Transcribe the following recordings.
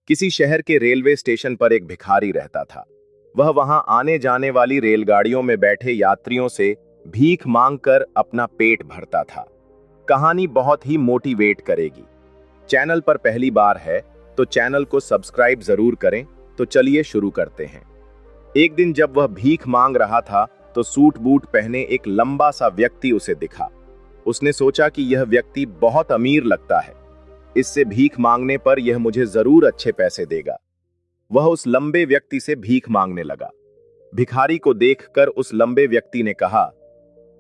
किसी शहर के रेलवे स्टेशन पर एक भिखारी रहता था। वह वहां आने जाने वाली रेलगाड़ियों में बैठे यात्रियों से भीख मांगकर अपना पेट भरता था। कहानी बहुत ही मोटिवेट करेगी। चैनल पर पहली बार है तो चैनल को सब्सक्राइब जरूर करें। तो चलिए शुरू करते हैं। एक दिन जब वह भीख मांग रहा था तो सूट बूट पहने एक लंबा सा व्यक्ति उसे दिखा। उसने सोचा कि यह व्यक्ति बहुत अमीर लगता है, इससे भीख मांगने पर यह मुझे जरूर अच्छे पैसे देगा। वह उस लंबे व्यक्ति से भीख मांगने लगा। भिखारी को देखकर उस लंबे व्यक्ति ने कहा,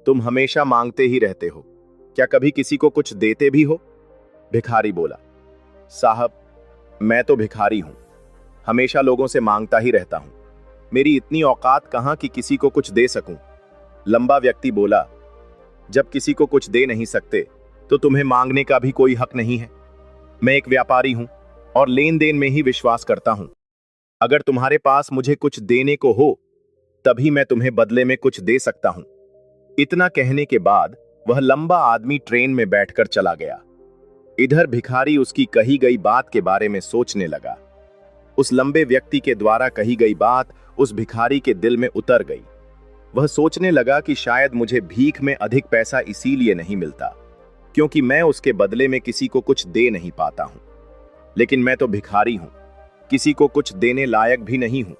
तुम हमेशा मांगते ही रहते हो, क्या कभी किसी को कुछ देते भी हो? भिखारी बोला, साहब, मैं तो भिखारी हूं, हमेशा लोगों से मांगता ही रहता हूं। मेरी इतनी औकात कहां कि किसी को कुछ दे सकूं। लंबा व्यक्ति बोला, जब किसी को कुछ दे नहीं सकते तो तुम्हें मांगने का भी कोई हक नहीं है। मैं एक व्यापारी हूं और लेन देन में ही विश्वास करता हूं। अगर तुम्हारे पास मुझे कुछ देने को हो तभी मैं तुम्हें बदले में कुछ दे सकता हूं। इतना कहने के बाद वह लंबा आदमी ट्रेन में बैठकर चला गया। इधर भिखारी उसकी कही गई बात के बारे में सोचने लगा। उस लंबे व्यक्ति के द्वारा कही गई बात उस भिखारी के दिल में उतर गई। वह सोचने लगा कि शायद मुझे भीख में अधिक पैसा इसीलिए नहीं मिलता क्योंकि मैं उसके बदले में किसी को कुछ दे नहीं पाता हूं। लेकिन मैं तो भिखारी हूं, किसी को कुछ देने लायक भी नहीं हूं।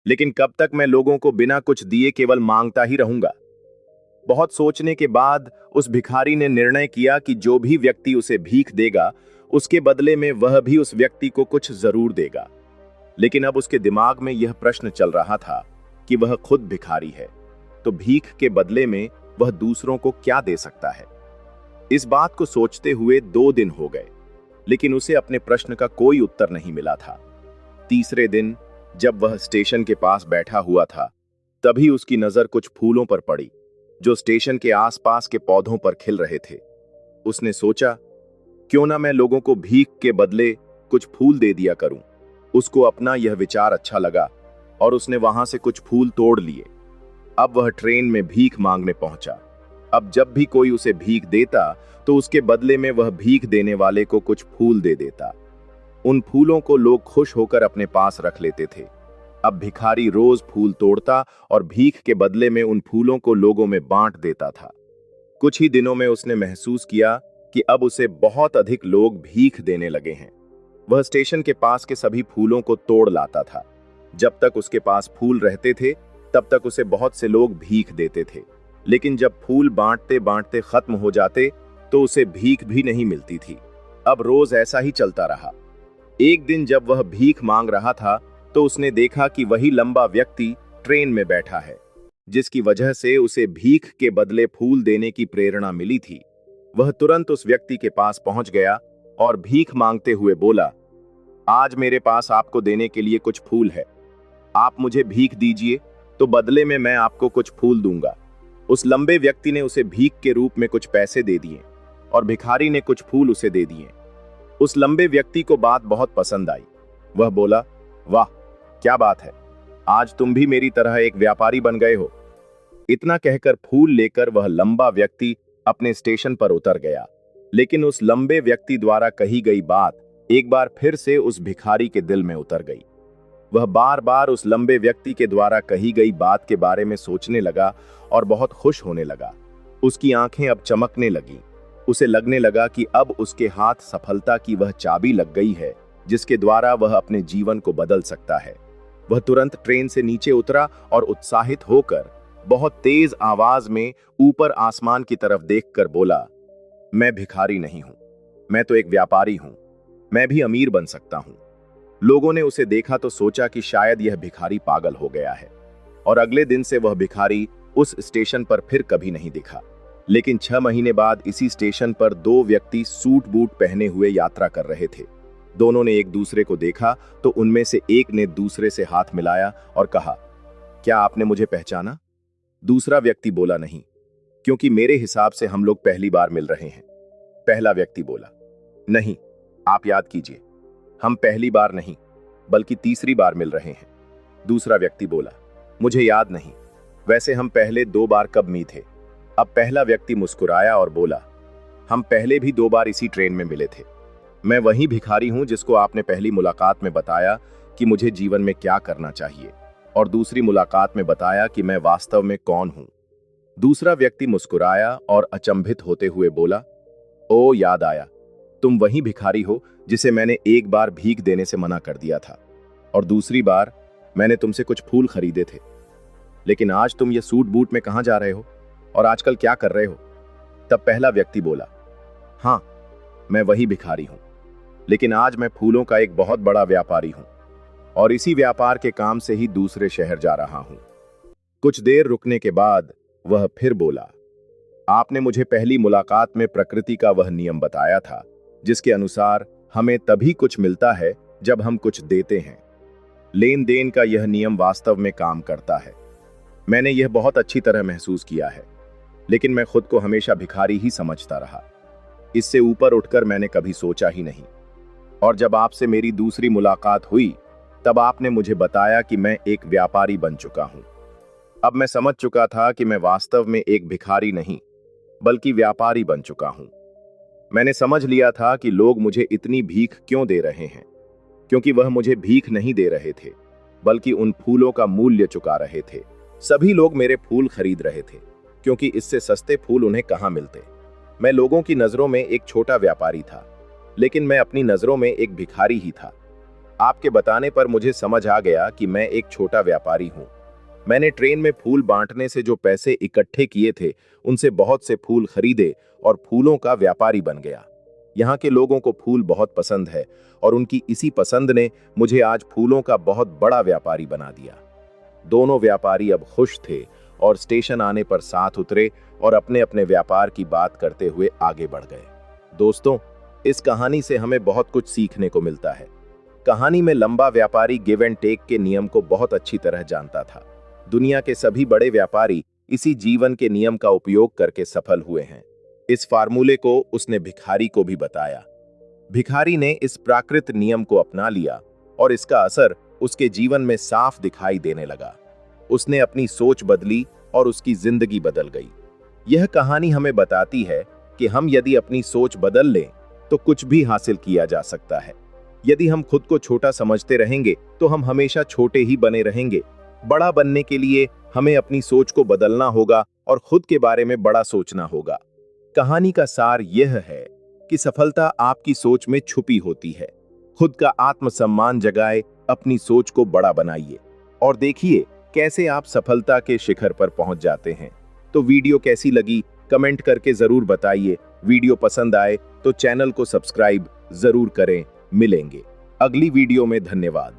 लेकिन कब तक मैं लोगों को बिना कुछ दिए केवल मांगता ही रहूंगा? बहुत सोचने के बाद उस भिखारी ने निर्णय किया कि जो भी व्यक्ति उसे भीख देगा उसके बदले में वह भी उस व्यक्ति को कुछ जरूर देगा। लेकिन अब उसके दिमाग में यह प्रश्न चल रहा था कि वह खुद भिखारी है, तो भीख के बदले में वह दूसरों को क्या दे सकता है? इस बात को सोचते हुए 2 दिन हो गए, लेकिन उसे अपने प्रश्न का कोई उत्तर नहीं मिला था। तीसरे दिन जब वह स्टेशन के पास बैठा हुआ था, तभी उसकी नजर कुछ फूलों पर पड़ी जो स्टेशन के आसपास के पौधों पर खिल रहे थे। उसने सोचा, क्यों ना मैं लोगों को भीख के बदले कुछ फूल दे दिया करूं। उसको अपना यह विचार अच्छा लगा और उसने वहां से कुछ फूल तोड़ लिए। अब वह ट्रेन में भीख मांगने पहुंचा। अब जब भी कोई उसे भीख देता तो उसके बदले में वह भीख देने वाले को कुछ फूल दे देता। उन फूलों को लोग खुश होकर अपने पास रख लेते थे। अब भिखारी रोज फूल तोड़ता और भीख के बदले में उन फूलों को लोगों में बांट देता था। कुछ ही दिनों में उसने महसूस किया कि अब उसे बहुत अधिक लोग भीख देने लगे हैं। वह स्टेशन के पास के सभी फूलों को तोड़ लाता था। जब तक उसके पास फूल रहते थे तब तक उसे बहुत से लोग भीख देते थे। लेकिन जब फूल बांटते बांटते खत्म हो जाते तो उसे भीख भी नहीं मिलती थी। अब रोज ऐसा ही चलता रहा। एक दिन जब वह भीख मांग रहा था तो उसने देखा कि वही लंबा व्यक्ति ट्रेन में बैठा है, जिसकी वजह से उसे भीख के बदले फूल देने की प्रेरणा मिली थी। वह तुरंत उस व्यक्ति के पास पहुंच गया और भीख मांगते हुए बोला, आज मेरे पास आपको देने के लिए कुछ फूल है। आप मुझे भीख दीजिए तो बदले में मैं आपको कुछ फूल दूंगा। उस लंबे व्यक्ति ने उसे भीख के रूप में कुछ पैसे दे दिए और भिखारी ने कुछ फूल उसे दे दिए। उस लंबे व्यक्ति को बात बहुत पसंद आई। वह बोला, वाह, क्या बात है, आज तुम भी मेरी तरह एक व्यापारी बन गए हो। इतना कहकर फूल लेकर वह लंबा व्यक्ति अपने स्टेशन पर उतर गया। लेकिन उस लंबे व्यक्ति द्वारा कही गई बात एक बार फिर से उस भिखारी के दिल में उतर गई। वह बार बार उस लंबे व्यक्ति के द्वारा कही गई बात के बारे में सोचने लगा और बहुत खुश होने लगा। उसकी आंखें अब चमकने लगीं। उसे लगने लगा कि अब उसके हाथ सफलता की वह चाबी लग गई है जिसके द्वारा वह अपने जीवन को बदल सकता है। वह तुरंत ट्रेन से नीचे उतरा और उत्साहित होकर बहुत तेज आवाज में ऊपर आसमान की तरफ देखकर बोला, मैं भिखारी नहीं हूं, मैं तो एक व्यापारी हूं, मैं भी अमीर बन सकता हूं। लोगों ने उसे देखा तो सोचा कि शायद यह भिखारी पागल हो गया है और अगले दिन से वह भिखारी उस स्टेशन पर फिर कभी नहीं दिखा। लेकिन 6 महीने बाद इसी स्टेशन पर 2 व्यक्ति सूट बूट पहने हुए यात्रा कर रहे थे। दोनों ने एक दूसरे को देखा तो उनमें से एक ने दूसरे से हाथ मिलाया और कहा, क्या आपने मुझे पहचाना? दूसरा व्यक्ति बोला, नहीं, क्योंकि मेरे हिसाब से हम लोग पहली बार मिल रहे हैं। पहला व्यक्ति बोला, नहीं, आप याद कीजिए, हम पहली बार नहीं बल्कि तीसरी बार मिल रहे हैं। दूसरा व्यक्ति बोला, मुझे याद नहीं, वैसे हम पहले 2 बार कब मिले थे? अब पहला व्यक्ति मुस्कुराया और बोला, हम पहले भी 2 बार इसी ट्रेन में मिले थे। मैं वही भिखारी हूं जिसको आपने पहली मुलाकात में बताया कि मुझे जीवन में क्या करना चाहिए, और दूसरी मुलाकात में बताया कि मैं वास्तव में कौन हूं। दूसरा व्यक्ति मुस्कुराया और अचंभित होते हुए बोला, ओ याद आया, तुम वही भिखारी हो जिसे मैंने एक बार भीख देने से मना कर दिया था, और दूसरी बार मैंने तुमसे कुछ फूल खरीदे थे। लेकिन आज तुम ये सूट बूट में कहां जा रहे हो और आजकल क्या कर रहे हो? तब पहला व्यक्ति बोला, हाँ, मैं वही भिखारी हूं, लेकिन आज मैं फूलों का एक बहुत बड़ा व्यापारी हूं और इसी व्यापार के काम से ही दूसरे शहर जा रहा हूं। कुछ देर रुकने के बाद वह फिर बोला, आपने मुझे पहली मुलाकात में प्रकृति का वह नियम बताया था जिसके अनुसार हमें तभी कुछ मिलता है जब हम कुछ देते हैं। लेन देन का यह नियम वास्तव में काम करता है। मैंने यह बहुत अच्छी तरह महसूस किया है, लेकिन मैं खुद को हमेशा भिखारी ही समझता रहा। इससे ऊपर उठकर मैंने कभी सोचा ही नहीं। और जब आपसे मेरी दूसरी मुलाकात हुई तब आपने मुझे बताया कि मैं एक व्यापारी बन चुका हूं। अब मैं समझ चुका था कि मैं वास्तव में एक भिखारी नहीं बल्कि व्यापारी बन चुका हूं। मैंने समझ लिया था कि लोग मुझे इतनी भीख क्यों दे रहे हैं, क्योंकि वह मुझे भीख नहीं दे रहे थे बल्कि उन फूलों का मूल्य चुका रहे थे। सभी लोग मेरे फूल खरीद रहे थे क्योंकि इससे सस्ते फूल उन्हें कहां मिलते। मैं लोगों की नजरों में एक छोटा व्यापारी था, लेकिन मैं अपनी नजरों में एक भिखारी ही था। आपके बताने पर मुझे समझ आ गया कि मैं एक छोटा व्यापारी हूं। मैंने ट्रेन में फूल बांटने से जो पैसे इकट्ठे किए थे उनसे बहुत से फूल खरीदे और फूलों का व्यापारी बन गया। यहाँ के लोगों को फूल बहुत पसंद है और उनकी इसी पसंद ने मुझे आज फूलों का बहुत बड़ा व्यापारी बना दिया। दोनों व्यापारी अब खुश थे और स्टेशन आने पर साथ उतरे और अपने अपने व्यापार की बात करते हुए आगे बढ़ गए। दोस्तों, इस कहानी से हमें बहुत कुछ सीखने को मिलता है। कहानी में लंबा व्यापारी गिव एंड टेक के नियम को बहुत अच्छी तरह जानता था। दुनिया के सभी बड़े व्यापारी इसी जीवन के नियम का उपयोग करके सफल हुए हैं। इस फार्मूले को उसने भिखारी को भी बताया। भिखारी ने इस प्राकृत नियम को अपना लिया और इसका असर उसके जीवन में साफ दिखाई देने लगा। उसने अपनी सोच बदली और उसकी जिंदगी बदल गई। यह कहानी हमें बताती है कि हम यदि अपनी सोच बदल लें तो कुछ भी हासिल किया जा सकता है। यदि हम खुद को छोटा समझते रहेंगे तो हम हमेशा छोटे ही बने रहेंगे। बड़ा बनने के लिए हमें अपनी सोच को बदलना होगा और खुद के बारे में बड़ा सोचना होगा। कहानी का सार यह है कि सफलता आपकी सोच में छुपी होती है। खुद का आत्मसम्मान जगाए, अपनी सोच को बड़ा बनाइए और देखिए कैसे आप सफलता के शिखर पर पहुंच जाते हैं। तो वीडियो कैसी लगी कमेंट करके जरूर बताइए। वीडियो पसंद आए तो चैनल को सब्सक्राइब जरूर करें। मिलेंगे अगली वीडियो में। धन्यवाद।